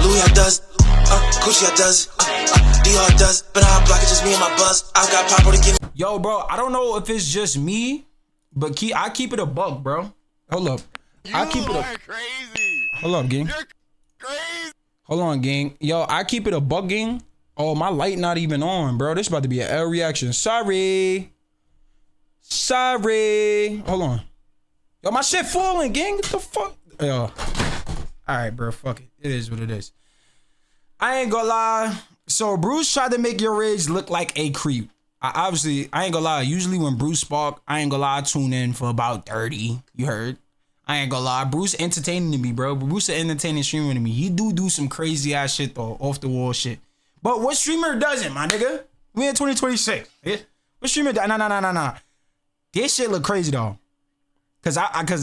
Louis I does, Gucci I does, DR does, but I block it just me and my buzz. I got Papa to give me. Yo, bro, I don't know if it's just me, but I keep it a buck, bro. Hold up. I keep it a crazy. Hold up, gang. You're crazy. Hold on, gang. Yo, I keep it a buck, gang. Oh, my light not even on, bro. This about to be an L reaction. Sorry. Hold on. Yo, my shit falling, gang. What the fuck? Yo. All right, bro. Fuck it. It is what it is. I ain't gonna lie. So Bruce tried to make YourRage look like a creep. I ain't gonna lie. Usually when Bruce spark, I ain't gonna lie, I tune in for about 30. You heard? I ain't gonna lie. Bruce entertaining to me, bro. Bruce an entertaining streamer to me. He do some crazy ass shit though, off the wall shit. But what streamer doesn't, my nigga? We in 2026. Yeah? What streamer? Nah. This shit look crazy though. Cause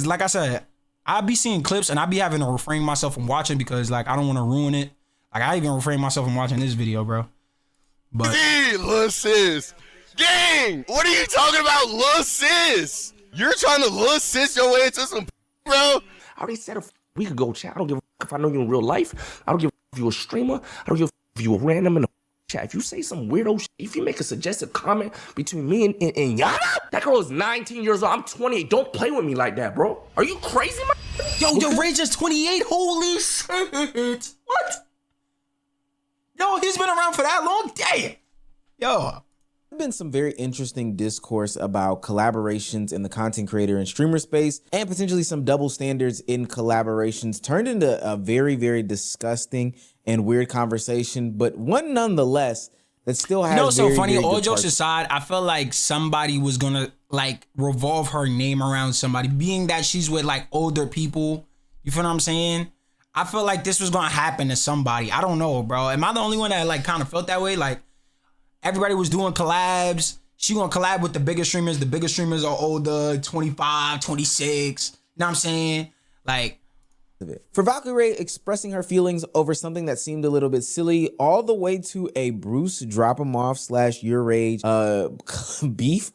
like I said, I be seeing clips and I be having to refrain myself from watching because like I don't want to ruin it. Like I even refrain myself from watching this video, bro. But Hey, lil sis. Gang, what are you talking about, lil sis? You're trying to lil sis your way into some bro. I already said a week ago, chat. I don't give a if I know you in real life. I don't give a if you a streamer. I don't give a if you a random in the chat. If you say some weirdo shit, if you make a suggestive comment between me and Yana, that girl is 19 years old. I'm 28. Don't play with me like that, bro. Are you crazy, man? yo, Rage is 28. Holy shit. What? Yo, he's been around for that long? Damn. Yo. Been some very interesting discourse about collaborations in the content creator and streamer space and potentially some double standards in collaborations turned into a very, very disgusting and weird conversation, but one nonetheless that still has so funny, all jokes aside, I felt like somebody was gonna like revolve her name around somebody, being that she's with like older people. You feel what I'm saying? I felt like this was gonna happen to somebody. I don't know, bro. Am I the only one that like kind of felt that way? Like everybody was doing collabs. She gonna collab with the bigger streamers. The bigger streamers are older, 25, 26. You know what I'm saying? Like, for Valkyrie expressing her feelings over something that seemed a little bit silly, all the way to a Bruce drop him off / YourRage beef.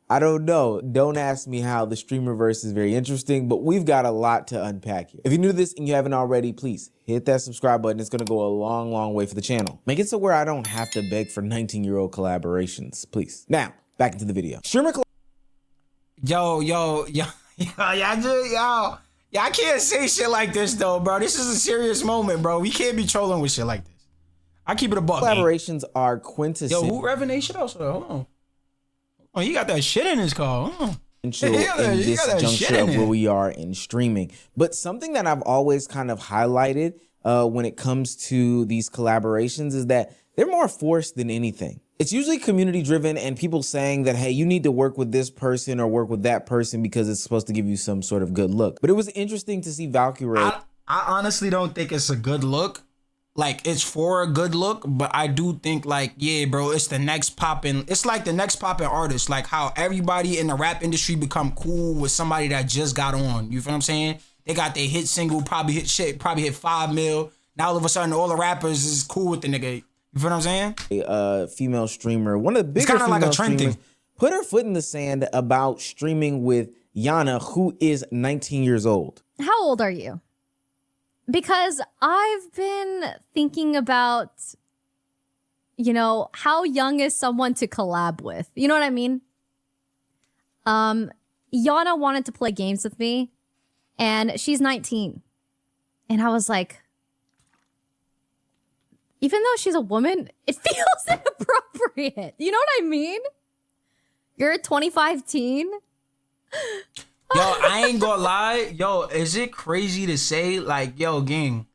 I don't know. Don't ask me how. The streamerverse is very interesting, but we've got a lot to unpack here. If you're new to this and you haven't already, please hit that subscribe button. It's gonna go a long, long way for the channel. Make it so where I don't have to beg for 19-year-old collaborations, please. Now, back into the video. Streamer yo, I can't say shit like this though, bro. This is a serious moment, bro. We can't be trolling with shit like this. I keep it a buck. collaborations are quintessential. Yo, who revving they shit out? Hold on. Oh, he got that shit in his car. In this juncture of where we are in streaming. But something that I've always kind of highlighted when it comes to these collaborations is that they're more forced than anything. It's usually community driven and people saying that, hey, you need to work with this person or work with that person because it's supposed to give you some sort of good look. But it was interesting to see Valkyrie. I honestly don't think it's a good look. Like, it's for a good look, but I do think, like, yeah, bro, it's the next poppin'. It's like the next poppin' artist. Like how everybody in the rap industry become cool with somebody that just got on. You feel what I'm saying? They got their hit single, probably hit 5 mil. Now all of a sudden, all the rappers is cool with the nigga. You feel what I'm saying? A female streamer, one of the biggest female like a trend streamers, thing. Put her foot in the sand about streaming with Yana, who is 19 years old. How old are you? Because I've been thinking about, you know, how young is someone to collab with? You know what I mean? Yana wanted to play games with me, and she's 19. And I was like, even though she's a woman, it feels inappropriate. You know what I mean? You're a 25 teen. Yo, I ain't gonna lie. Yo, is it crazy to say, like, yo, gang,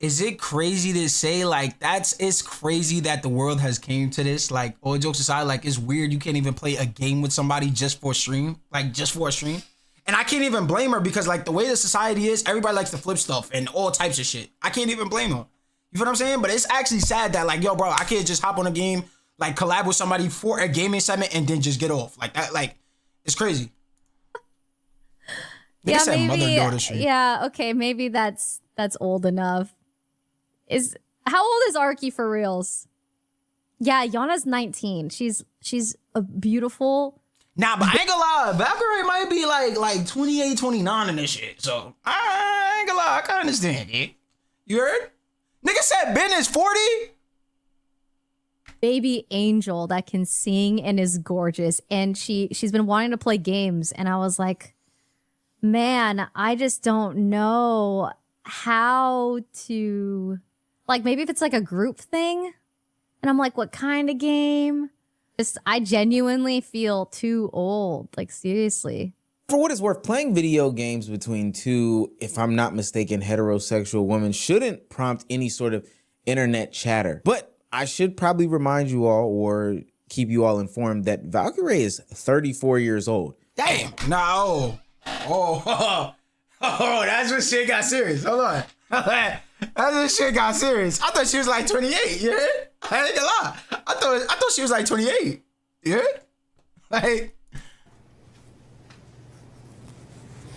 is it crazy to say, like, it's crazy that the world has came to this? Like, all jokes aside, like, it's weird you can't even play a game with somebody just for a stream. Like, just for a stream. And I can't even blame her because, like, the way the society is, everybody likes to flip stuff and all types of shit. I can't even blame her. You feel what I'm saying? But it's actually sad that, like, yo, bro, I can't just hop on a game, like, collab with somebody for a gaming segment and then just get off. Like, that, like, it's crazy. Yeah, maybe. Yeah, okay, maybe that's old enough. How old is Arky for reals? Yeah, Yana's 19. She's a beautiful. Nah, but I ain't gonna lie, Valkyrie might be like 28, 29 in this shit. So I ain't gonna lie, I can understand it. You heard? Nigga said Ben is 40? Baby angel that can sing and is gorgeous. And she's been wanting to play games. And I was like, man, I just don't know how to, like, maybe if it's like a group thing. And I'm like, what kind of game? Just, I genuinely feel too old. Like, seriously. For what it's worth, playing video games between two, if I'm not mistaken, heterosexual women shouldn't prompt any sort of internet chatter. But I should probably remind you all or keep you all informed that Valkyrie is 34 years old. Damn. No. Oh, that's when shit got serious. Hold on. That's when shit got serious. I thought she was like 28, you heard? I ain't gonna lie. I thought she was like 28. You heard? Like,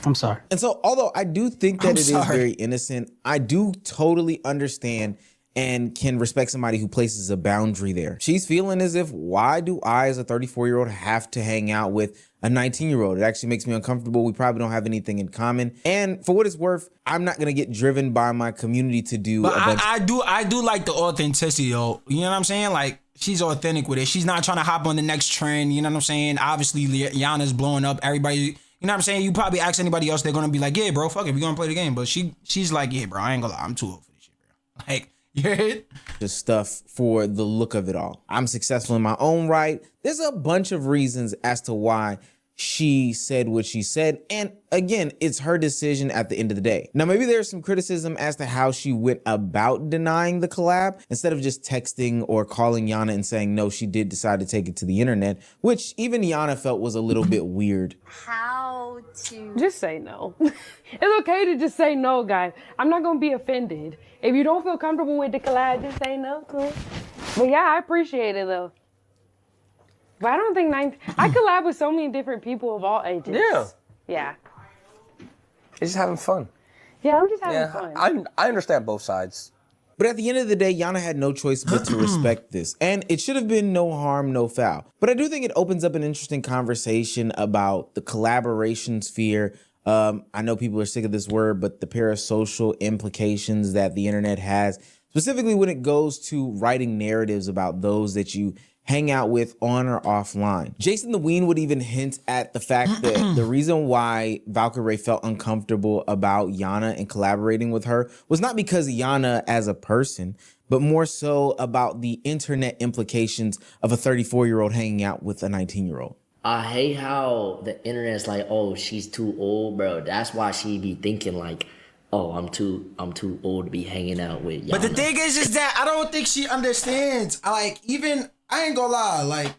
I'm sorry. And so, although I do think that I'm it is sorry. very innocent, I do totally understand and can respect somebody who places a boundary there. She's feeling as if, why do I as a 34-year-old have to hang out with a 19-year-old? It actually makes me uncomfortable. We probably don't have anything in common. And for what it's worth, I'm not gonna get driven by my community to do but a bunch I do like the authenticity though. You know what I'm saying? Like, she's authentic with it. She's not trying to hop on the next trend. You know what I'm saying? Obviously, Yana's blowing up. Everybody, you know what I'm saying? You probably ask anybody else, they're gonna be like, yeah, bro, fuck it, we gonna play the game. But she's like, yeah, bro, I ain't gonna lie, I'm too old for this shit, bro. Like, you heard? Just stuff for the look of it all. I'm successful in my own right. There's a bunch of reasons as to why she said what she said. And again, it's her decision at the end of the day. Now, maybe there's some criticism as to how she went about denying the collab instead of just texting or calling Yana and saying, no, she did decide to take it to the internet, which even Yana felt was a little bit weird. How to... Just say no. It's okay to just say no, guys. I'm not going to be offended. If you don't feel comfortable with the collab, just say no to it. But yeah, I appreciate it though. But I don't think I collab with so many different people of all ages. Yeah. Yeah. It's just having fun. Yeah, I'm just having fun. I understand both sides. But at the end of the day, Yana had no choice but to respect this. And it should have been no harm, no foul. But I do think it opens up an interesting conversation about the collaboration sphere. I know people are sick of this word, but the parasocial implications that the internet has, specifically when it goes to writing narratives about those that you hang out with on or offline. Jason the Ween would even hint at the fact that the reason why Valkyrie felt uncomfortable about Yana and collaborating with her was not because of Yana as a person, but more so about the internet implications of a 34-year-old hanging out with a 19-year-old. I hate how the internet's like, oh, she's too old, bro. That's why she be thinking like, oh, I'm too old to be hanging out with Yana. But the thing is that I don't think she understands. I ain't gonna lie,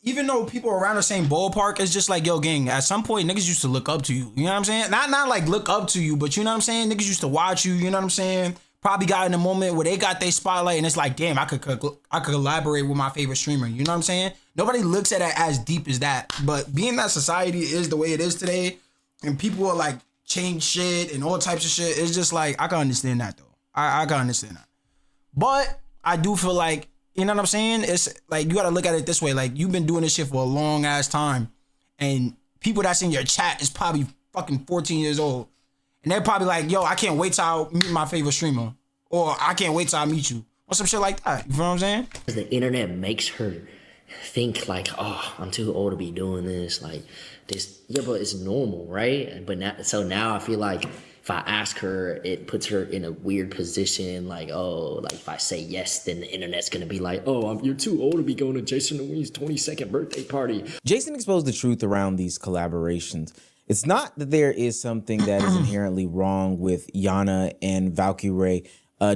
even though people around the same ballpark, it's just like, yo, gang, at some point, niggas used to look up to you. You know what I'm saying? Not like look up to you, but you know what I'm saying? Niggas used to watch you, you know what I'm saying? Probably got in a moment where they got their spotlight and it's like, damn, I could collaborate with my favorite streamer. You know what I'm saying? Nobody looks at it as deep as that. But being that society is the way it is today, and people are like change shit and all types of shit, it's just like, I can understand that though. I can understand that. But I do feel like, you know what I'm saying? It's like, you gotta look at it this way. Like, you've been doing this shit for a long ass time, and people that's in your chat is probably fucking 14 years old. And they're probably like, yo, I can't wait till I meet my favorite streamer. Or I can't wait till I meet you. Or some shit like that. You feel what I'm saying? The internet makes her think like, oh, I'm too old to be doing this. Like, this, yeah, but it's normal, right? But now I feel like if I ask her, it puts her in a weird position. Like, oh, like if I say yes, then the internet's gonna be like, oh, you're too old to be going to Jason Ween's 22nd birthday party. Jason exposed the truth around these collaborations. It's not that there is something that is inherently wrong with Yana and Valkyrie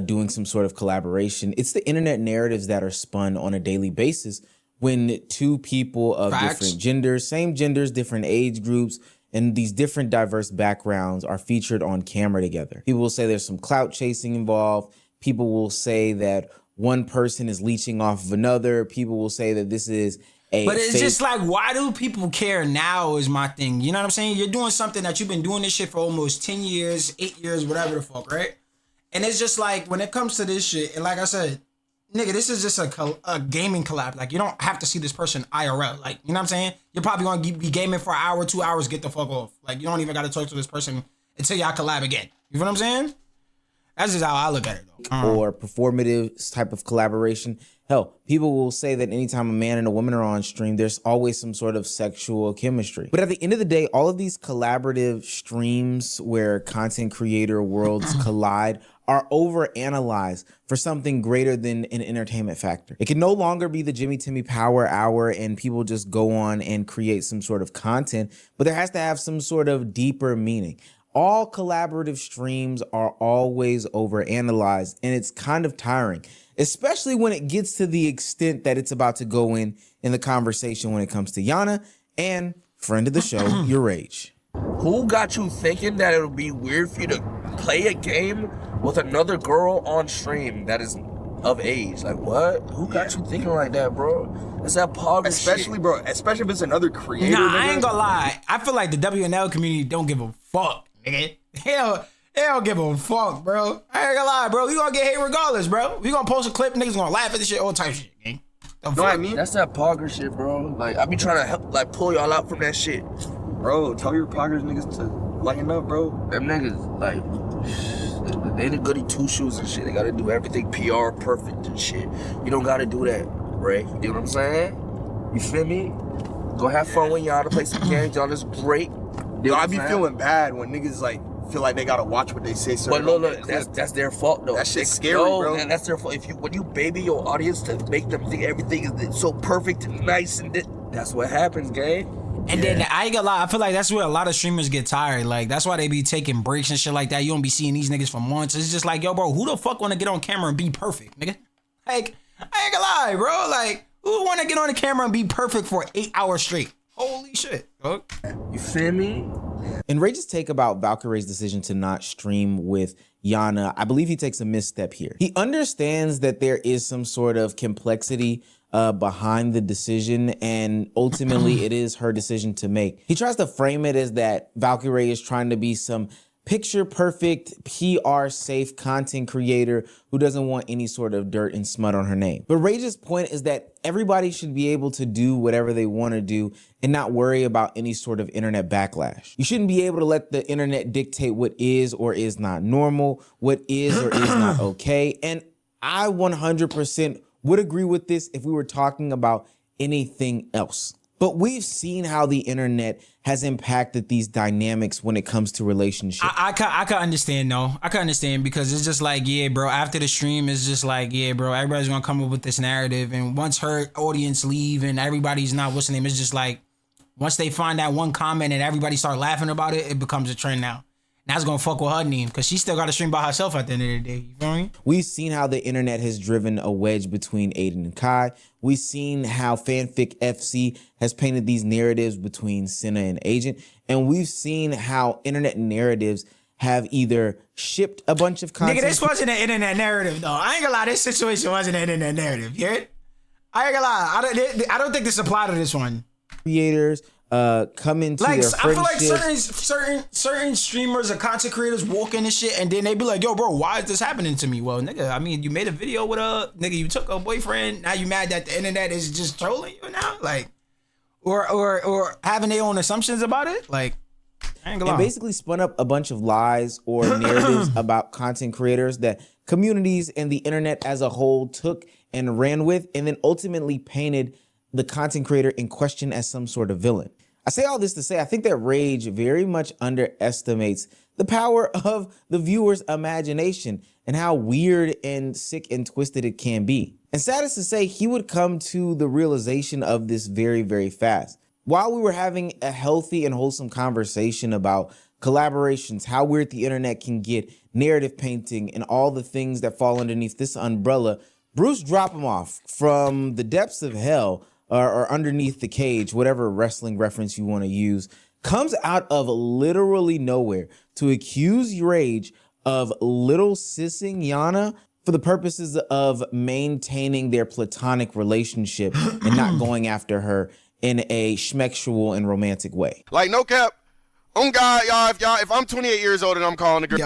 doing some sort of collaboration. It's the internet narratives that are spun on a daily basis when two people of different genders, same genders, different age groups, and these different diverse backgrounds are featured on camera together. People will say there's some clout chasing involved. People will say that one person is leeching off of another. People will say that this is but it's just like, why do people care now is my thing. You know what I'm saying? You're doing something that you've been doing this shit for almost 10 years, 8 years, whatever the fuck, right? And it's just like, when it comes to this shit, and like I said, nigga, this is just a gaming collab. Like, you don't have to see this person IRL. Like, you know what I'm saying? You're probably going to be gaming for an hour, 2 hours, get the fuck off. Like, you don't even got to talk to this person until y'all collab again. You know what I'm saying? That's just how I look at it, though. Or performative type of collaboration. Hell, people will say that anytime a man and a woman are on stream, there's always some sort of sexual chemistry. But at the end of the day, all of these collaborative streams where content creator worlds collide are overanalyzed for something greater than an entertainment factor. It can no longer be the Jimmy Timmy Power Hour and people just go on and create some sort of content, but there has to have some sort of deeper meaning. All collaborative streams are always overanalyzed, and it's kind of tiring, especially when it gets to the extent that it's about to go in the conversation when it comes to Yana and friend of the show, YourRage. Who got you thinking that it would be weird for you to play a game with another girl on stream that is of age? Like, what? Who got you thinking like that, bro? It's that pog Especially, shit. bro, especially if it's another creator. Nah, nigga. I ain't gonna lie. I feel like the WNL community don't give a fuck, nigga. They don't give a fuck, bro. I ain't gonna lie, bro. We gonna get hate regardless, bro. We gonna post a clip, niggas gonna laugh at this shit, all type of shit, gang. You know what I mean? That's that pogger shit, bro. Like, I be trying to help, like, pull y'all out from that shit. Bro, tell your poggers niggas to lighten up, bro. Them niggas, like, they the goody two shoes and shit. They gotta do everything PR perfect and shit. You don't gotta do that, right? You know what I'm saying? You feel me? Go have fun with y'all to play some games. Y'all is great. Yo, I be feeling bad when niggas like feel like they gotta watch what they say. So But look, that's their fault though. That shit's scary, no, bro. Man, that's their fault. When you baby your audience to make them think everything is so perfect and nice and that's what happens, gang. And then I ain't gonna lie, I feel like that's where a lot of streamers get tired. Like, that's why they be taking breaks and shit like that. You don't be seeing these niggas for months. It's just like, yo, bro, who the fuck wanna get on camera and be perfect, nigga? Like, I ain't gonna lie, bro. Like, who wanna get on the camera and be perfect for 8 hours straight? Holy shit, bro. You feel me? In Rage's take about Valkyrie's decision to not stream with Yana, I believe he takes a misstep here. He understands that there is some sort of complexity behind the decision, and ultimately it is her decision to make. He tries to frame it as that Valkyrie is trying to be some picture perfect, PR safe content creator who doesn't want any sort of dirt and smut on her name. But Rage's point is that everybody should be able to do whatever they want to do and not worry about any sort of internet backlash. You shouldn't be able to let the internet dictate what is or is not normal, what is or is not okay. And I 100% would agree with this if we were talking about anything else. But we've seen how the internet has impacted these dynamics when it comes to relationships. I can understand, though. I can understand because it's just like, yeah, bro, after the stream, it's just like, yeah, bro, everybody's going to come up with this narrative. And once her audience leave and everybody's not, what's the name? It's just like, once they find that one comment and everybody start laughing about it, it becomes a trend now. And that's going to fuck with her name because she still got to stream by herself at the end of the day. You feel me? We've seen how the internet has driven a wedge between Aiden and Kai. We've seen how Fanfic FC has painted these narratives between Senna and Agent. And we've seen how internet narratives have either shipped a bunch of content. Nigga, this wasn't an internet narrative, though. I ain't gonna lie, this situation wasn't an internet narrative. You hear it? I ain't gonna lie. I don't think this applied to this one. Creators come into like, their I feel like friendships. certain streamers or content creators walk in and shit, and then they be like, yo, bro, why is this happening to me? Well, nigga, I mean, you made a video with a nigga, you took a boyfriend, now you mad that the internet is just trolling you now? Like, or having their own assumptions about it? Like, I ain't gonna lie. And basically spun up a bunch of lies or narratives about content creators that communities and the internet as a whole took and ran with, and then ultimately painted the content creator in question as some sort of villain. I say all this to say I think that Rage very much underestimates the power of the viewer's imagination and how weird and sick and twisted it can be. And sad is to say, he would come to the realization of this very, very fast. While we were having a healthy and wholesome conversation about collaborations, how weird the internet can get, narrative painting, and all the things that fall underneath this umbrella, Bruce Drop-Em-Off from the depths of hell or underneath the cage, whatever wrestling reference you want to use, comes out of literally nowhere to accuse YourRage of little sissing Yana for the purposes of maintaining their platonic relationship and not going after her in a schmexual and romantic way. Like, no cap. On God, y'all, if I'm 28 years old and I'm calling a girl.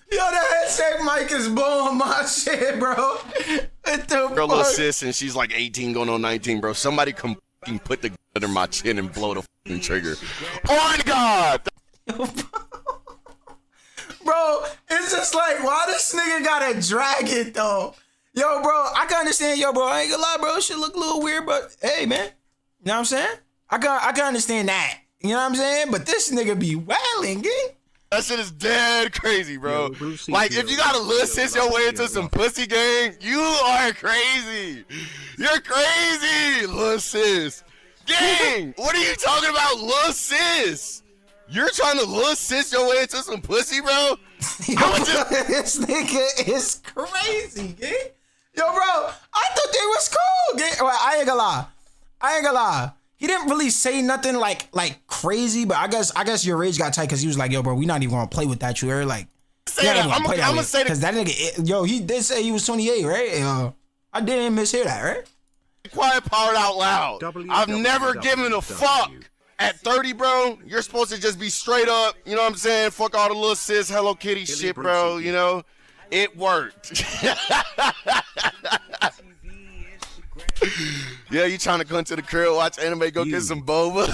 Yo, the headset mic is blowing my shit, bro. What the Girl, fuck? little sis, and she's like 18 going on 19, bro. Somebody come fucking put the under my chin and blow the fucking trigger. On God! Bro, it's just like, why this nigga gotta drag it though? Yo, bro, I can understand, yo, bro. I ain't gonna lie, bro. Shit look a little weird, but hey, man. You know what I'm saying? I can understand that. You know what I'm saying? But this nigga be wailing, gang. That shit is dead crazy, bro. Like, if you gotta little sis your way into some pussy gang, you are crazy. You're crazy, little sis. Gang, what are you talking about, little sis? You're trying to little sis your way into some pussy, bro? This nigga is crazy, gang. Yo, bro, I thought they was cool, gang. Well, I ain't gonna lie. He didn't really say nothing like crazy, but I guess your rage got tight because he was like, yo, bro, we not even gonna play with that. You heard? Like, I'm gonna say that. Because that nigga, yo, he did say he was 28, right? I didn't mishear that, right? Quiet part out loud. I've never given a fuck. At 30, bro, you're supposed to just be straight up, you know what I'm saying? Fuck all the little sis, Hello Kitty shit, bro, you know? It worked. Yeah, you trying to come to the crib, watch anime, go get some boba?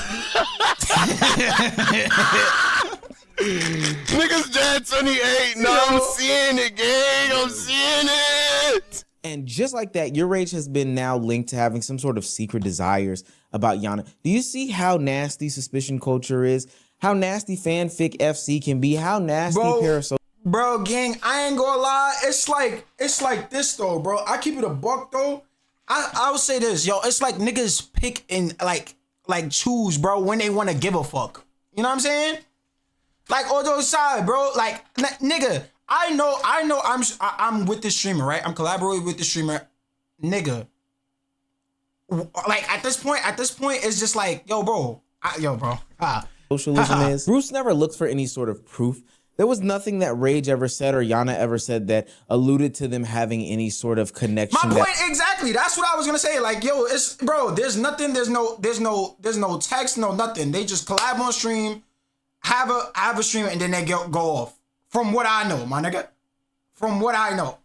Niggas dead 28. No, I'm seeing it, gang. I'm seeing it. And just like that, YourRage has been now linked to having some sort of secret desires about Yana. Do you see how nasty suspicion culture is? How nasty fanfic FC can be? How nasty parasocial? Bro, gang, I ain't gonna lie. It's like this though, bro. I keep it a buck though. I would say this, yo. It's like niggas pick and like choose, bro, when they want to give a fuck. You know what I'm saying? Like on those side, bro. Like nigga, I know. I'm with this streamer, right? I'm collaborating with the streamer, nigga. Like at this point, it's just like, yo, bro. Socialism is. Bruce never looked for any sort of proof. There was nothing that Rage ever said or Yana ever said that alluded to them having any sort of connection. My point exactly. That's what I was gonna say. Like, yo, it's bro. There's nothing. There's no text. No nothing. They just collab on stream, have a stream, and then they go off. From what I know, my nigga. From what I know,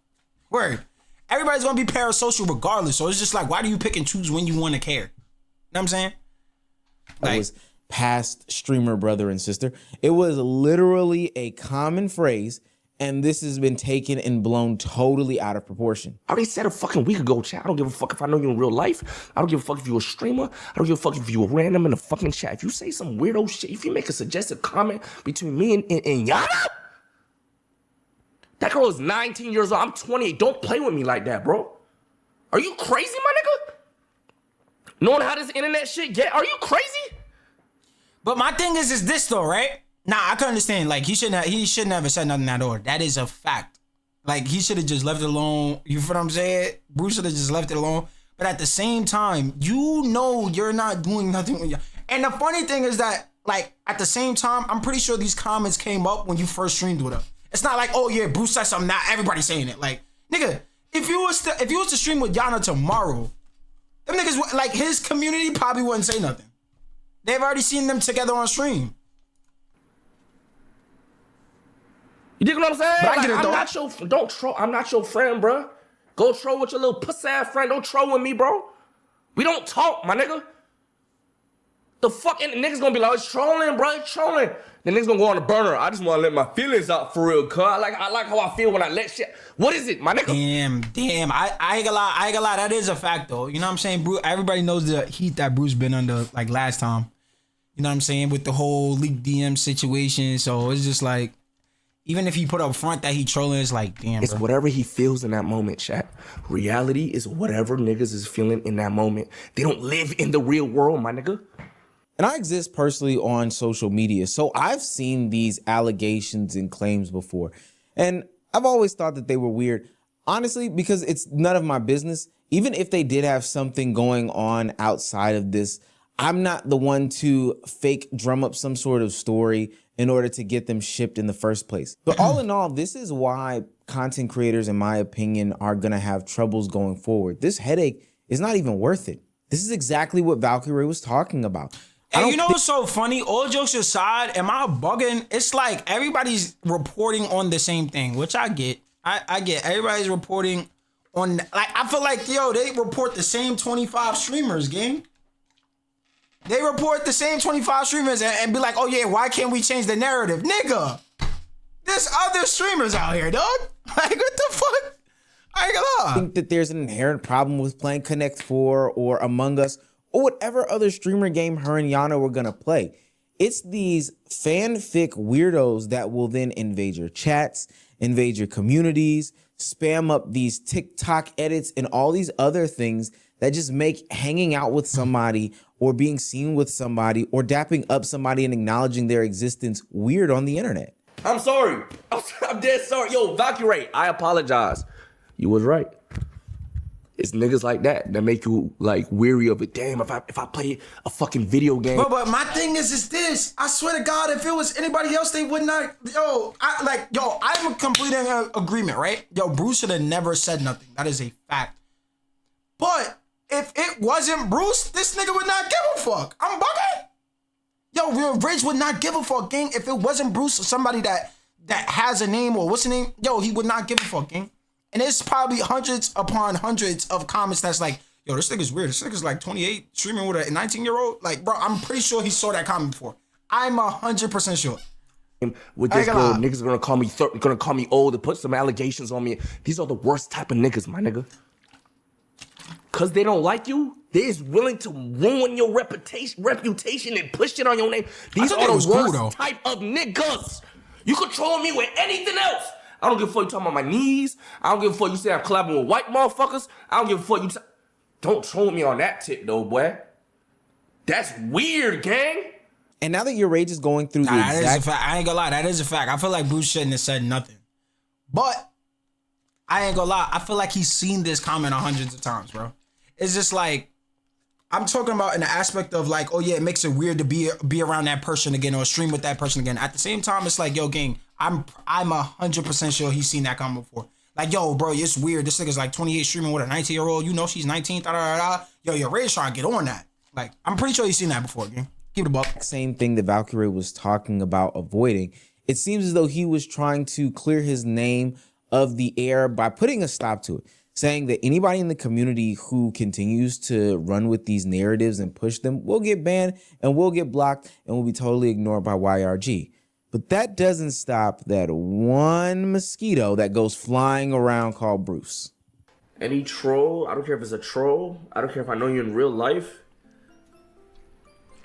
word. Everybody's gonna be parasocial regardless. So it's just like, why do you pick and choose when you want to care? You know what I'm saying? Like, it was past streamer brother and sister. It was literally a common phrase, and this has been taken and blown totally out of proportion. I already said a fucking week ago, chat. I don't give a fuck if I know you in real life. I don't give a fuck if you're a streamer. I don't give a fuck if you're random in the fucking chat. If you say some weirdo shit, if you make a suggested comment between me and Yana, that girl is 19 years old. I'm 28. Don't play with me like that, bro. Are you crazy, my nigga? Knowing how this internet shit get, are you crazy? But my thing is this though, right? Nah, I can understand. Like he shouldn't have said nothing at all. That is a fact. Like he should have just left it alone. You feel what I'm saying? Bruce should have just left it alone. But at the same time, you know you're not doing nothing with you. And the funny thing is that, like, at the same time, I'm pretty sure these comments came up when you first streamed with her. It's not like, oh yeah, Bruce said something, now everybody's saying it. Like, nigga, if you was to stream with Yana tomorrow, them niggas, like, his community probably wouldn't say nothing. They've already seen them together on stream. You dig what I'm saying? But I like, get it, I'm not your friend, bro. Go troll with your little pussy ass friend. Don't troll with me, bro. We don't talk, my nigga. The fuck, and the niggas gonna be like, it's trolling, bro, it's trolling. The niggas gonna go on the burner. I just wanna let my feelings out for real, cuz. I like how I feel when I let shit. What is it, my nigga? Damn. I ain't gonna lie. That is a fact, though. You know what I'm saying? Bruce, everybody knows the heat that Bruce been under, like, last time. You know what I'm saying? With the whole leaked DM situation. So it's just like, even if he put up front that he trolling, it's like, damn, it's bro. Whatever he feels in that moment, chat. Reality is whatever niggas is feeling in that moment. They don't live in the real world, my nigga. And I exist personally on social media, so I've seen these allegations and claims before. And I've always thought that they were weird, honestly, because it's none of my business. Even if they did have something going on outside of this, I'm not the one to fake drum up some sort of story in order to get them shipped in the first place. But all in all, this is why content creators, in my opinion, are gonna have troubles going forward. This headache is not even worth it. This is exactly what Valkyrie was talking about. And you know what's so funny? All jokes aside, am I bugging? It's like everybody's reporting on the same thing, which I get. I get everybody's reporting on, like, I feel like, yo, they report the same 25 streamers, gang. They report the same 25 streamers and be like, oh yeah, why can't we change the narrative? Nigga, there's other streamers out here, dog. Like, what the fuck? I ain't gonna lie. I think that there's an inherent problem with playing Connect 4 or Among Us or whatever other streamer game her and Yana were gonna play. It's these fanfic weirdos that will then invade your chats, invade your communities, spam up these TikTok edits and all these other things that just make hanging out with somebody or being seen with somebody or dapping up somebody and acknowledging their existence weird on the internet. I'm sorry. I'm dead sorry. Yo, Valkyrie, I apologize. You was right. It's niggas like that make you like weary of it. Damn, if I play a fucking video game. But my thing is this. I swear to God, if it was anybody else, they would not. I'm in complete agreement, right? Yo, Bruce should have never said nothing. That is a fact. But if it wasn't Bruce, this nigga would not give a fuck. I'm bugging. Yo, YourRage would not give a fuck, gang. If it wasn't Bruce or somebody that has a name or what's the name, yo, he would not give a fuck, gang. And there's probably hundreds upon hundreds of comments that's like, yo, this nigga's weird. This nigga's like 28, streaming with a 19-year-old. Like, bro, I'm pretty sure he saw that comment before. I'm 100% sure. With this girl, niggas are gonna call me old and put some allegations on me. These are the worst type of niggas, my nigga. Cause they don't like you, they is willing to ruin your reputation and push it on your name. These are the worst type of niggas. You control me with anything else. I don't give a fuck you talking about my knees. I don't give a fuck you say I'm collabing with white motherfuckers. I don't give a fuck you don't troll me on that tip though, boy. That's weird, gang. And now that YourRage is going through the exact... That is a fact. I ain't gonna lie, that is a fact. I feel like Bruce shouldn't have said nothing. But I ain't gonna lie, I feel like he's seen this comment hundreds of times, bro. It's just like, I'm talking about in the aspect of like, oh yeah, it makes it weird to be around that person again or stream with that person again. At the same time, it's like, yo, gang, I'm 100% sure he's seen that comment before. Like, yo, bro, it's weird. This nigga's like 28 streaming with a 19-year-old. You know she's 19, Yo, YourRage trying to get on that. Like, I'm pretty sure he's seen that before, gang. Keep it buck. Same thing that Valkyrie was talking about avoiding. It seems as though he was trying to clear his name of the air by putting a stop to it, saying that anybody in the community who continues to run with these narratives and push them will get banned and will get blocked and will be totally ignored by YRG. But that doesn't stop that one mosquito that goes flying around called Bruce. Any troll, I don't care if it's a troll, I don't care if I know you in real life.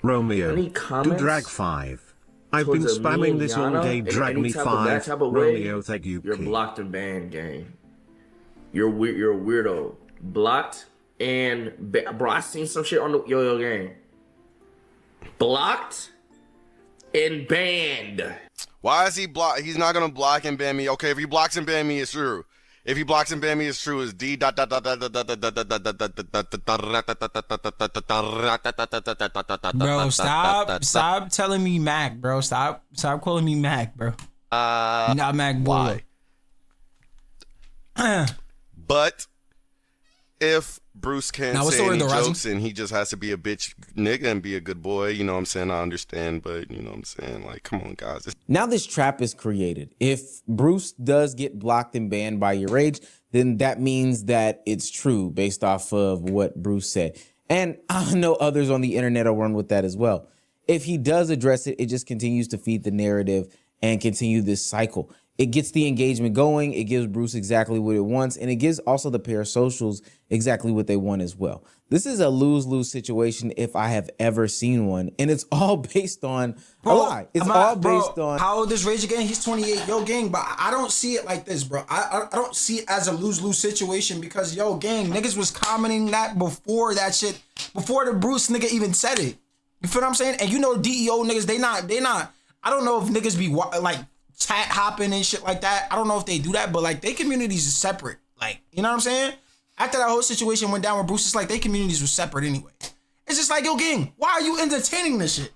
Romeo, any comments? do drag 5. I've been spamming this all day, drag me 5. Romeo, thank you. You're blocked and banned, gang. You're weird. You're a weirdo. Blocked and bro, I seen some shit on the Yo-Yo gang. Blocked and banned. Why is he block? He's not gonna block and ban me. Okay, if he blocks and ban me, it's true. If he blocks and ban me, it's true. It's D. Bro, stop telling me Mac, bro. Stop calling me Mac, bro. Not Mac boy. But if Bruce can't say any jokes and he just has to be a bitch nigga and be a good boy, you know what I'm saying? I understand, but you know what I'm saying? Like, come on, guys. Now this trap is created. If Bruce does get blocked and banned by YourRage, then that means that it's true based off of what Bruce said. And I know others on the internet will run with that as well. If he does address it, it just continues to feed the narrative and continue this cycle. It gets the engagement going. It gives Bruce exactly what it wants. And it gives also the parasocials exactly what they want as well. This is a lose-lose situation if I have ever seen one. And it's all based on a lie. It's all based on... How old is Rage again? He's 28. Yo, gang, but I don't see it like this, bro. I don't see it as a lose-lose situation because, yo, gang, niggas was commenting that before that shit, before the Bruce nigga even said it. You feel what I'm saying? And you know DEO niggas, they not... I don't know if niggas be like... chat hopping and shit like that. I don't know if they do that, but like their communities is separate. Like, you know what I'm saying? After that whole situation went down with Bruce, it's like their communities were separate anyway. It's just like, yo, gang, why are you entertaining this shit?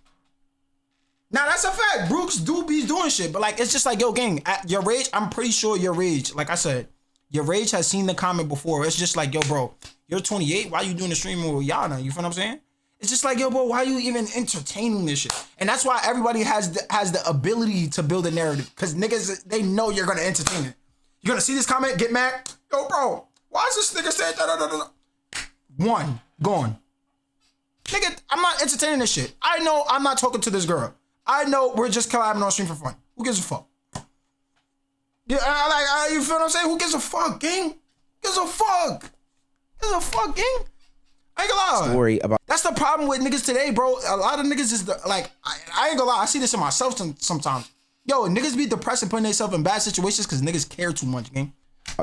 Now that's a fact. Bruce do be doing shit, but like it's just like, yo, gang, at YourRage, I'm pretty sure YourRage, like I said, YourRage has seen the comment before. It's just like, yo, bro, you're 28. Why you doing the stream with Yana? You feel what I'm saying? It's just like, yo, bro, why are you even entertaining this shit? And that's why everybody has the ability to build a narrative. Because niggas, they know you're going to entertain it. You're going to see this comment, get mad. Yo, bro, why is this nigga saying da-da-da-da? One, gone. Nigga, I'm not entertaining this shit. I know I'm not talking to this girl. I know we're just collabing on stream for fun. Who gives a fuck? Yeah, you feel what I'm saying? Who gives a fuck, gang? Gives a fuck? Gives a fuck, gang? I ain't gonna lie. Story about That's the problem with niggas today, bro. A lot of niggas is like, I ain't gonna lie. I see this in myself sometimes. Yo, niggas be depressed and putting themselves in bad situations because niggas care too much, gang.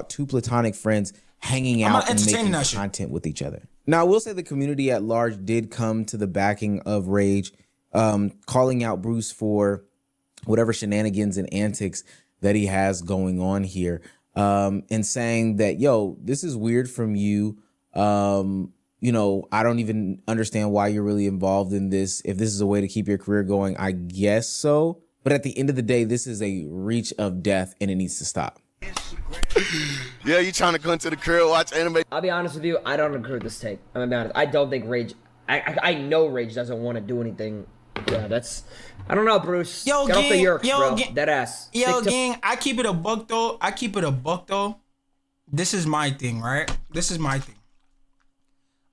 two platonic friends hanging out and making content with each other. Now, I will say the community at large did come to the backing of Rage, calling out Bruce for whatever shenanigans and antics that he has going on here, and saying that, yo, this is weird from you. You know, I don't even understand why you're really involved in this. If this is a way to keep your career going, I guess so. But at the end of the day, this is a reach of death and it needs to stop. Yeah, you trying to come to the crib, watch anime. I'll be honest with you, I don't agree with this take. I'm gonna be honest. I don't think Rage, I know Rage doesn't want to do anything. Yeah, that's, I don't know, Bruce. Yo, get off the gang, yerks, yo, bro. gang, Dead ass. Yo, gang, I keep it a buck though. This is my thing, right? This is my thing.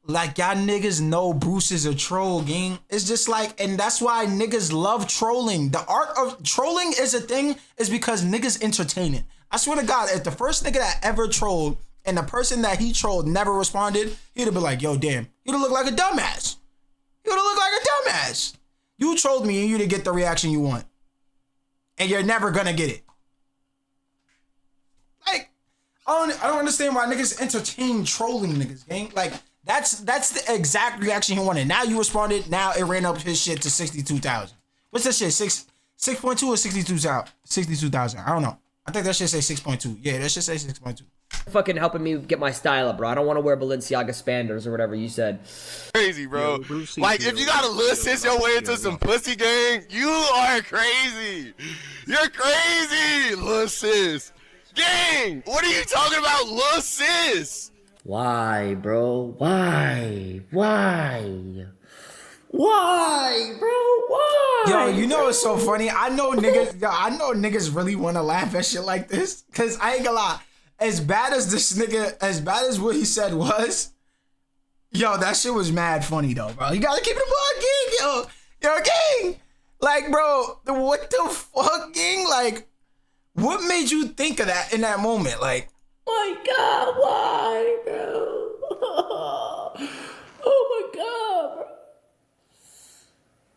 Like, y'all niggas know Bruce is a troll, gang. It's just like, and that's why niggas love trolling. The art of trolling is a thing, is because niggas entertain it. I swear to God, if the first nigga that ever trolled and the person that he trolled never responded, he'd have been like, yo, damn, you'd have looked like a dumbass. You'd have looked like a dumbass. You trolled me and you didn't get the reaction you want. And you're never gonna get it. Like, I don't understand why niggas entertain trolling niggas, gang. Like, that's the exact reaction he wanted. Now you responded. Now it ran up his shit to 62,000. What's that shit? 6.2 or 62,000? 62,000. I don't know. I think that should say 6.2. Yeah, that should say 6.2. Fucking helping me get my style up, bro. I don't want to wear Balenciaga Spanders or whatever you said. Crazy, bro. Like, if you gotta little sis your way into some pussy gang, you are crazy. You're crazy, little sis. Gang, what are you talking about, little sis? Why, bro? Why? Why? Why, bro? Why? Yo, you know what's so funny? I know niggas really want to laugh at shit like this. Cause I ain't gonna lie. As bad as this nigga, as bad as what he said was, yo, that shit was mad funny though, bro. You gotta keep it a ball, gang, yo, gang. Like, bro, what the fuck, gang? Like, what made you think of that in that moment? Like, my God, why, bro? Oh my God, bro.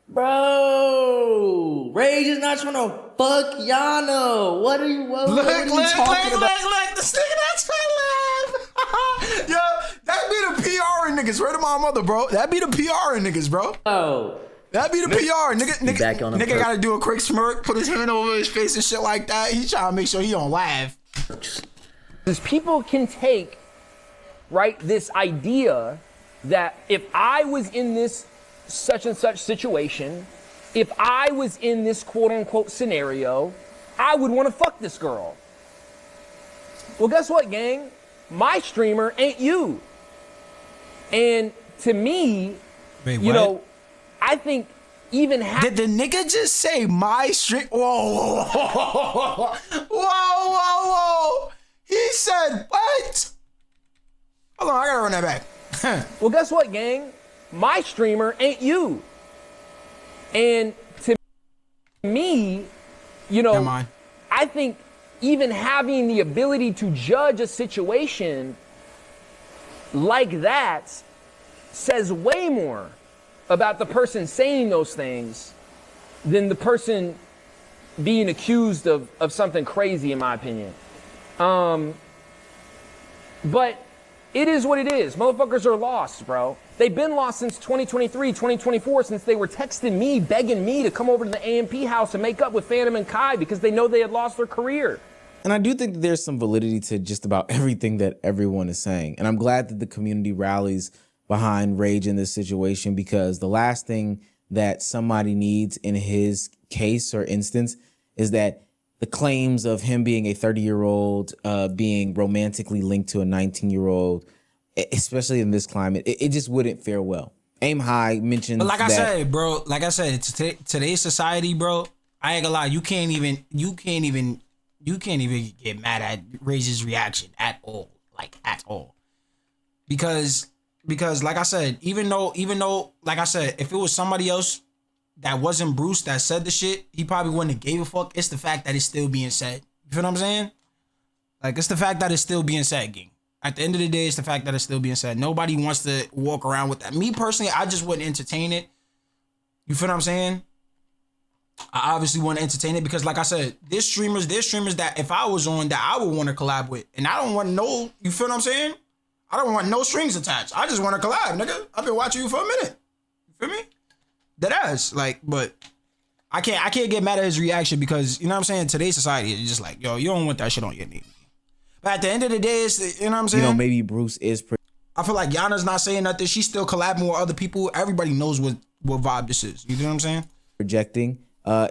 Bro, Rage is not trying to fuck Yana. What are you talking about? Look, this nigga that's trying to laugh. Yo, that be the PR in niggas. Where to my mother, bro? That be the PR in niggas, bro. Oh. That be the PR. Nigga gotta do a quick smirk, put his hand over his face and shit like that. He trying to make sure he don't laugh. Because people can take, right, this idea that if I was in this such and such situation, if I was in this quote unquote scenario, I would want to fuck this girl. Well, guess what, gang? My streamer ain't you. And to me, you know, I think even did the nigga just say my stream? Whoa, whoa. He said what? Hold on, I gotta run that back. Well, guess what, gang? My streamer ain't you. And to me, you know, I think even having the ability to judge a situation like that says way more about the person saying those things than the person being accused of something crazy, in my opinion. But it is what it is. Motherfuckers are lost, bro. They've been lost since 2023, 2024, since they were texting me, begging me to come over to the AMP house and make up with Phantom and Kai because they know they had lost their career. And I do think that there's some validity to just about everything that everyone is saying. And I'm glad that the community rallies behind Rage in this situation, because the last thing that somebody needs in his case or instance is that the claims of him being a 30-year-old, being romantically linked to a 19-year-old, especially in this climate, it just wouldn't fare well. Aim High mentioned but like I said, today's society, bro, I ain't gonna lie, you can't even get mad at Rage's reaction at all. Like, at all. Because Because like I said, even though, like I said, if it was somebody else that wasn't Bruce that said the shit, he probably wouldn't have gave a fuck. It's the fact that it's still being said. You feel what I'm saying? Like, it's the fact that it's still being said, gang. At the end of the day, it's the fact that it's still being said. Nobody wants to walk around with that. Me personally, I just wouldn't entertain it. You feel what I'm saying? I obviously want to entertain it because, like I said, there's streamers that if I was on that I would want to collab with. And I don't want no, you feel what I'm saying? I don't want no strings attached. I just want to collab, nigga. I've been watching you for a minute. You feel me? Deadass. Like, but I can't get mad at his reaction because, you know what I'm saying? Today's society is just like, yo, you don't want that shit on your name. But at the end of the day, it's, you know what I'm saying? You know, maybe Bruce is I feel like Yana's not saying nothing. She's still collabing with other people. Everybody knows what vibe this is. You know what I'm saying? projecting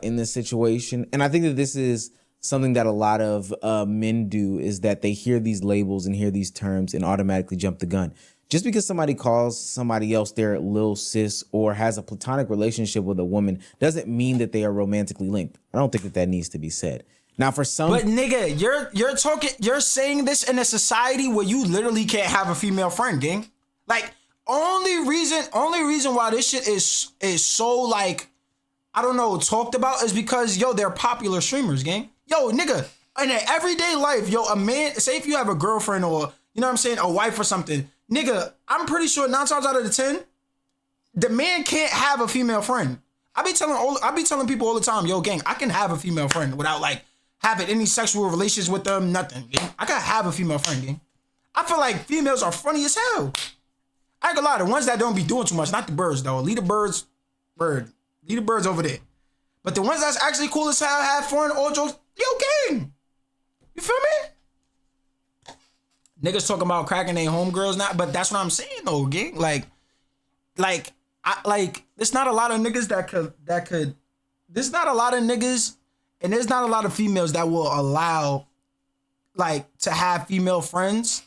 in this situation. And I think that this is something that a lot of men do, is that they hear these labels and hear these terms and automatically jump the gun. Just because somebody calls somebody else their lil sis or has a platonic relationship with a woman doesn't mean that they are romantically linked. I don't think that that needs to be said. Now, for some, but nigga, you're saying this in a society where you literally can't have a female friend, gang. Like, only reason why this shit is so, like, I don't know, talked about is because, yo, they're popular streamers, gang. Yo, nigga, in an everyday life, yo, a man, say if you have a girlfriend or, you know what I'm saying, a wife or something, nigga, I'm pretty sure 9 times out of the 10, the man can't have a female friend. I be telling people all the time, yo, gang, I can have a female friend without, like, having any sexual relations with them, nothing, gang. I gotta have a female friend, gang. I feel like females are funny as hell. I ain't gonna lie, the ones that don't be doing too much, not the birds, though. Leave the birds over there. But the ones that's actually cool as hell, have fun, all jokes, yo, gang. You feel me? Niggas talking about cracking their homegirls now, but that's what I'm saying, though, gang. Like, there's not a lot of niggas there's not a lot of niggas, and there's not a lot of females that will allow, like, to have female friends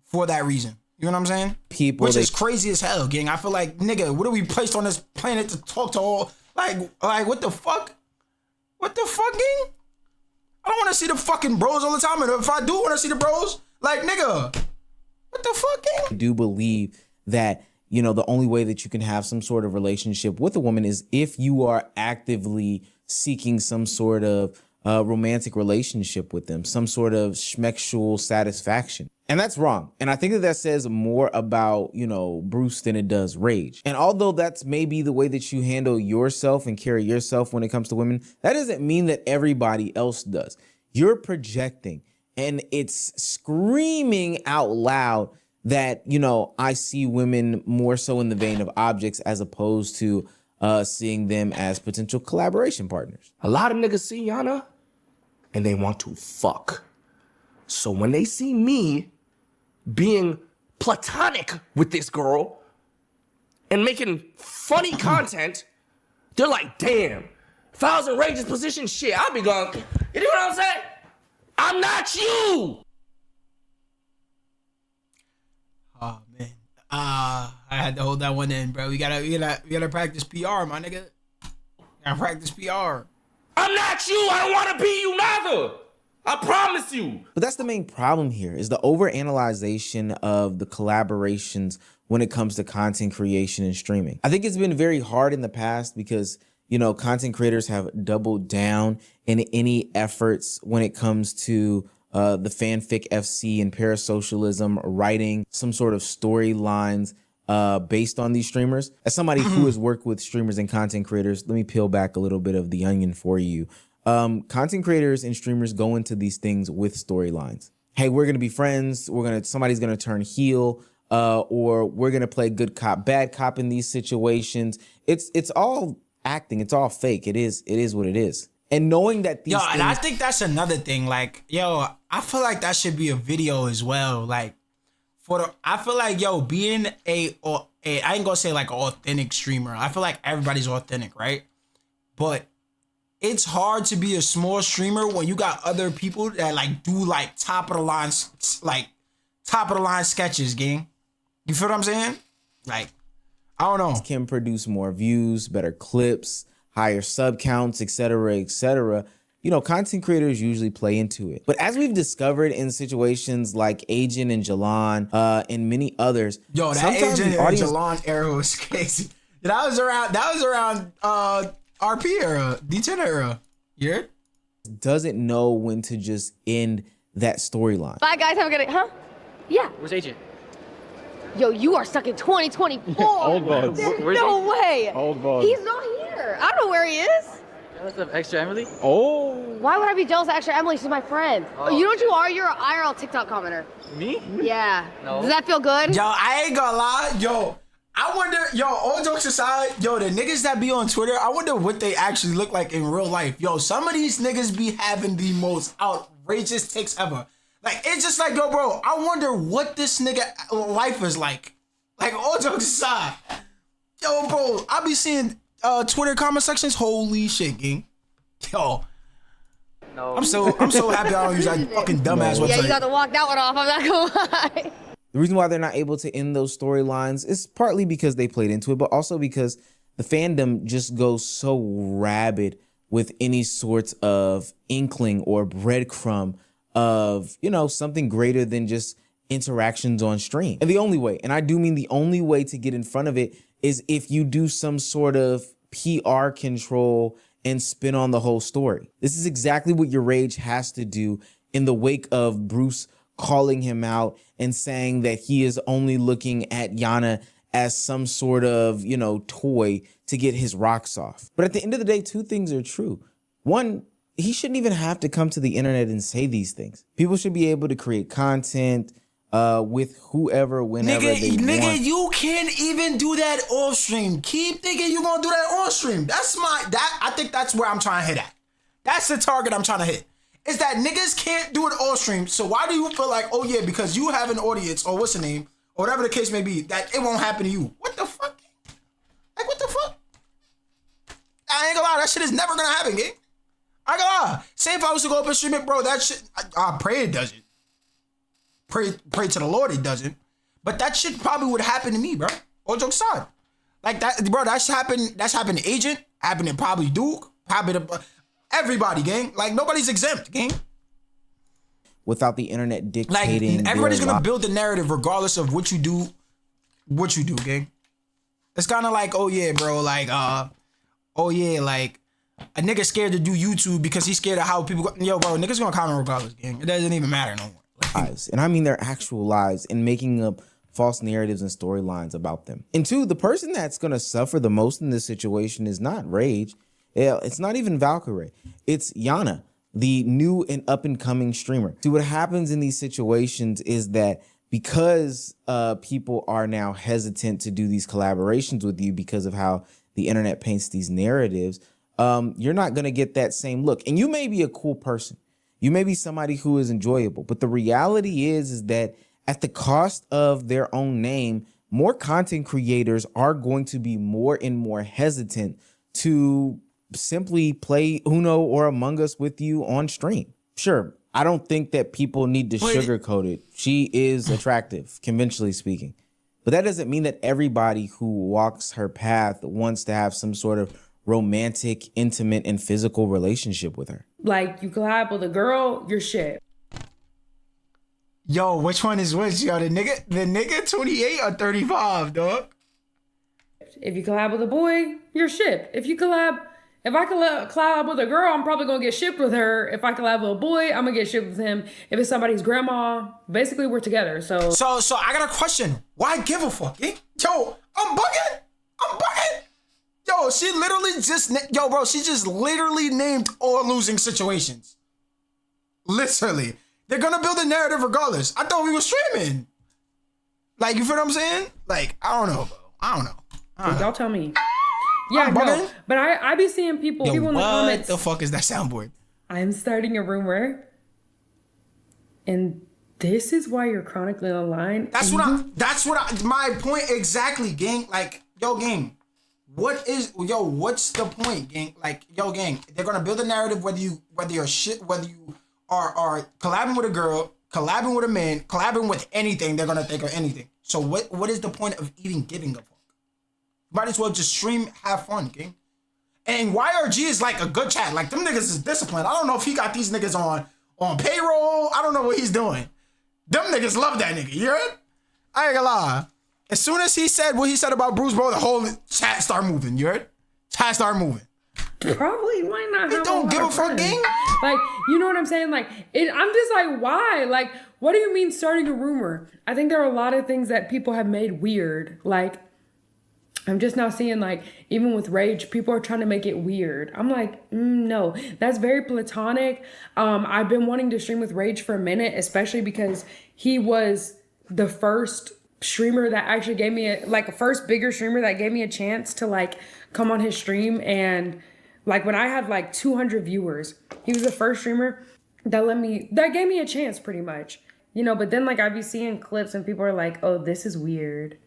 for that reason. You know what I'm saying? Which is crazy as hell, gang. I feel like, nigga, what are we placed on this planet to talk to all, like, what the fuck? What the fuck, gang? I don't want to see the fucking bros all the time, and if I do want to see the bros, like, nigga, what the fuck, gang? I do believe that, you know, the only way that you can have some sort of relationship with a woman is if you are actively seeking some sort of romantic relationship with them, some sort of schmexual satisfaction. And that's wrong. And I think that says more about, you know, Bruce than it does Rage. And although that's maybe the way that you handle yourself and carry yourself when it comes to women, that doesn't mean that everybody else does. You're projecting, and it's screaming out loud that, you know, I see women more so in the vein of objects as opposed to seeing them as potential collaboration partners. A lot of niggas see Yana and they want to fuck. So when they see me being platonic with this girl and making funny content, they're like, damn, if I was in Rage's position, shit, I'd be going, you know what I'm saying? I'm not you. Oh man. I had to hold that one in, bro. We gotta practice PR, my nigga. Gotta practice PR. I'm not you. I don't want to be you neither. I promise you. But that's the main problem here, is the overanalyzation of the collaborations when it comes to content creation and streaming. I think it's been very hard in the past because, you know, content creators have doubled down in any efforts when it comes to the fanfic FC and parasocialism, writing some sort of storylines based on these streamers. As somebody who has worked with streamers and content creators, let me peel back a little bit of the onion for you. Content creators and streamers go into these things with storylines. Hey, we're gonna be friends. Somebody's gonna turn heel, or we're gonna play good cop, bad cop in these situations. It's all acting. It's all fake. It is what it is. And knowing that these and I think that's another thing. Like, yo, I feel like that should be a video as well. Like, I feel like, yo, being I ain't gonna say like an authentic streamer. I feel like everybody's authentic, right? But it's hard to be a small streamer when you got other people that like do like top of the line sketches, gang. You feel what I'm saying? Like, I don't know. Can produce more views, better clips, higher sub counts, etc., etc. content creators usually play into it. But as we've discovered in situations like Agent and Jalan, and many others, that sometimes Agent the audience and Jalan era was crazy. That was around RP era, D10 era. You heard? Doesn't know when to just end that storyline. Bye, guys. Have a good day. Huh? Yeah. Where's Agent? Yo, you are stuck in 2024. Old boss. There's no way. Old boss. He's not here. I don't know where he is. Jealous of Extra Emily? Oh. Why would I be jealous of Extra Emily? She's my friend. Oh. You know what you are? You're an IRL TikTok commenter. Me? Yeah. No. Does that feel good? Yo, I ain't gonna lie. Yo, I wonder, all jokes aside, the niggas that be on Twitter, I wonder what they actually look like in real life. Yo, some of these niggas be having the most outrageous takes ever. Like, it's just like, yo, bro, I wonder what this nigga life is like. Like, all jokes aside. Yo, bro, I be seeing Twitter comment sections. Holy shit, gang. Yo. No. I'm so happy I don't use that fucking dumbass website. Yeah, you got to walk that one off. I'm not gonna lie. The reason why they're not able to end those storylines is partly because they played into it, but also because the fandom just goes so rabid with any sorts of inkling or breadcrumb of, something greater than just interactions on stream. And the only way, and I do mean the only way to get in front of it, is if you do some sort of PR control and spin on the whole story. This is exactly what YourRage has to do in the wake of Bruce calling him out and saying that he is only looking at Yana as some sort of, toy to get his rocks off. But at the end of the day, two things are true. One, he shouldn't even have to come to the internet and say these things. People should be able to create content with whoever, whenever they want. Nigga, you can't even do that off stream. Keep thinking you gonna do that on stream. I think that's where I'm trying to hit at. That's the target I'm trying to hit. Is that niggas can't do it off stream. So why do you feel like, oh yeah, because you have an audience or what's the name, or whatever the case may be, that it won't happen to you? What the fuck? Like, what the fuck? I ain't gonna lie, that shit is never gonna happen, gang. I ain't gonna lie. Say if I was to go up and stream it, bro, that shit, I pray it doesn't. Pray to the Lord it doesn't. But that shit probably would happen to me, bro. All jokes aside. Like that, bro, that's happened to Agent, happened to probably Duke, probably to everybody, gang. Like, nobody's exempt, gang. Without the internet dictating. Like, everybody's gonna build the narrative regardless of what you do, gang. It's kind of like, oh yeah, bro, like, oh yeah, like, a nigga scared to do YouTube because he's scared of how people go. Yo, bro, niggas gonna comment regardless, gang. It doesn't even matter no more. Lives, and I mean their actual lives, and making up false narratives and storylines about them. And two, the person that's gonna suffer the most in this situation is not Rage. It's not even Valkyrie. It's Yana, the new and up and coming streamer. See, what happens in these situations is that because people are now hesitant to do these collaborations with you because of how the internet paints these narratives, you're not gonna get that same look. And you may be a cool person. You may be somebody who is enjoyable, but the reality is that at the cost of their own name, more content creators are going to be more and more hesitant to simply play Uno or Among Us with you on stream. Sure, I don't think that people need to sugarcoat it. She is attractive, conventionally speaking. But that doesn't mean that everybody who walks her path wants to have some sort of romantic, intimate, and physical relationship with her. Like, you collab with a girl, you're shit. Yo, which one is which? Yo, the nigga 28 or 35, dog? If you collab with a boy, you're shit. If I collab with a girl, I'm probably gonna get shipped with her. If I collab with a boy, I'm gonna get shipped with him. If it's somebody's grandma, basically we're together. So I got a question. Why give a fuck? Eh? Yo, I'm bugging. Yo, she just literally named all losing situations. Literally. They're gonna build a narrative regardless. I thought we were streaming. Like, you feel what I'm saying? Like, I don't know, bro. I don't know. Y'all tell me. Yeah, no. But I be seeing people in the comments. What the fuck is that soundboard? I'm starting a rumor. And this is why you're chronically online. My point exactly, gang. Like, yo, gang. What's the point, gang? Like, yo, gang, they're gonna build a narrative whether you are collabing with a girl, collabing with a man, collabing with anything, they're gonna think of anything. So what is the point of even giving a fuck? Might as well just stream, have fun, gang. And YourRage is like a good chat. Like them niggas is disciplined. I don't know if he got these niggas on payroll. I don't know what he's doing. Them niggas love that nigga. You heard? I ain't gonna lie. As soon as he said what he said about Bruce, bro, the whole chat start moving. You heard? Chat start moving. Probably might not. They don't give a fuck, gang. Like, you know what I'm saying? Like, I'm just like, why? Like, what do you mean starting a rumor? I think there are a lot of things that people have made weird. Like, I'm just now seeing, like, even with Rage, people are trying to make it weird. I'm like, no, that's very platonic. I've been wanting to stream with Rage for a minute, especially because he was the first streamer that actually gave me a first bigger streamer that gave me a chance to like come on his stream. And like when I had like 200 viewers, he was the first streamer that gave me a chance pretty much, you know. But then like I'd be seeing clips and people are like, oh, this is weird.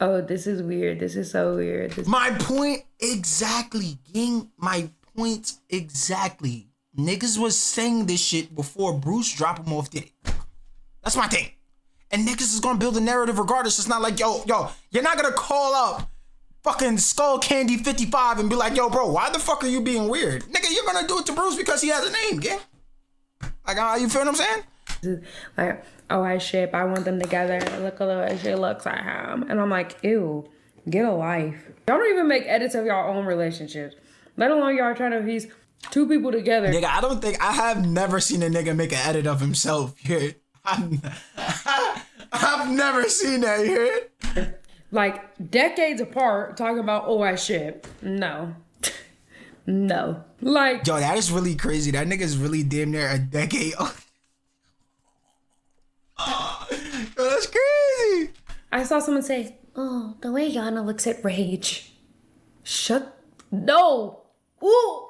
Oh, this is weird. This is so weird. My point exactly, gang. My point exactly. Niggas was saying this shit before Bruce dropped him off did it. That's my thing. And niggas is gonna build a narrative regardless. It's not like, yo, you're not gonna call up fucking Skull Candy 55 and be like, yo, bro, why the fuck are you being weird? Nigga, you're gonna do it to Bruce because he has a name, gang. Like, you feel what I'm saying? Like, oh, I ship. I want them together. Look at the way she looks at him. And I'm like, ew, get a life. Y'all don't even make edits of y'all own relationships. Let alone y'all trying to piece two people together. Nigga, I have never seen a nigga make an edit of himself. Here. I've never seen that here. Like decades apart, talking about oh I ship. No. No. Like, yo, that is really crazy. That nigga is really damn near a decade old. Oh, that's crazy. I saw someone say, oh, the way Yana looks at Rage. No. Ooh.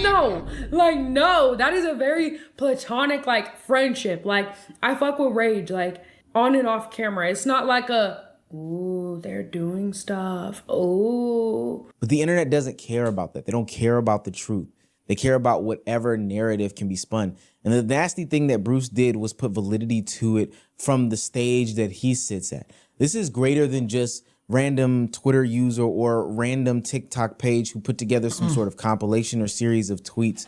No, like, no, that is a very platonic, like, friendship. Like, I fuck with Rage, like, on and off camera. It's not like ooh, they're doing stuff. Ooh. But the internet doesn't care about that. They don't care about the truth. They care about whatever narrative can be spun. And the nasty thing that Bruce did was put validity to it from the stage that he sits at. This is greater than just random Twitter user or random TikTok page who put together some sort of compilation or series of tweets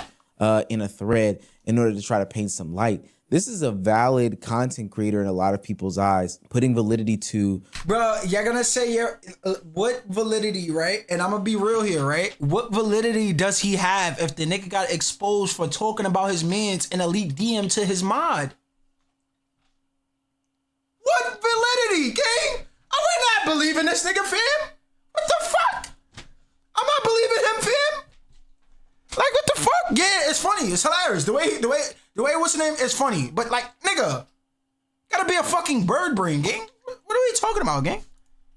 in a thread in order to try to paint some light. This is a valid content creator in a lot of people's eyes, putting validity to... Bro, you're gonna say, what validity, right? And I'm gonna be real here, right? What validity does he have if the nigga got exposed for talking about his mans in a leaked DM to his mod? What validity, gang? I would not believe in this nigga, fam. What the fuck? I'm not believing him, fam. Like, what the fuck? Yeah, it's funny. It's hilarious. The way what's the name is funny. But like, nigga, gotta be a fucking bird brain, gang. What are we talking about, gang?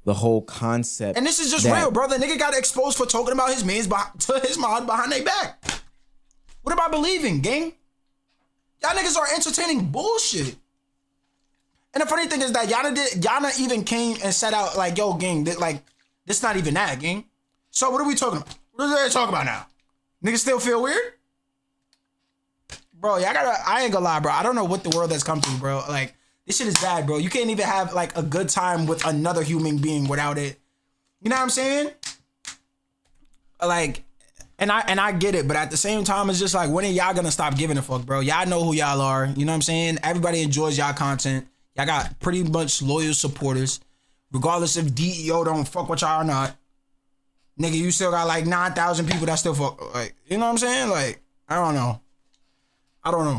The whole concept. And this is just real, brother. Nigga got exposed for talking about his mans to his mod behind their back. What am I believing, gang? Y'all niggas are entertaining bullshit. And the funny thing is that Yana even came and said out like, yo, gang, like, this not even that, gang. So what are we talking about? What are they talking about now? Niggas still feel weird? Bro, I ain't gonna lie, bro. I don't know what the world has come to, bro. Like, this shit is bad, bro. You can't even have like a good time with another human being without it. You know what I'm saying? Like, and I get it, but at the same time, it's just like, when are y'all gonna stop giving a fuck, bro? Y'all know who y'all are. You know what I'm saying? Everybody enjoys y'all content. Y'all got pretty much loyal supporters, regardless if DEO don't fuck with y'all or not. Nigga, you still got like 9,000 people that still fuck. Like, you know what I'm saying? Like, I don't know.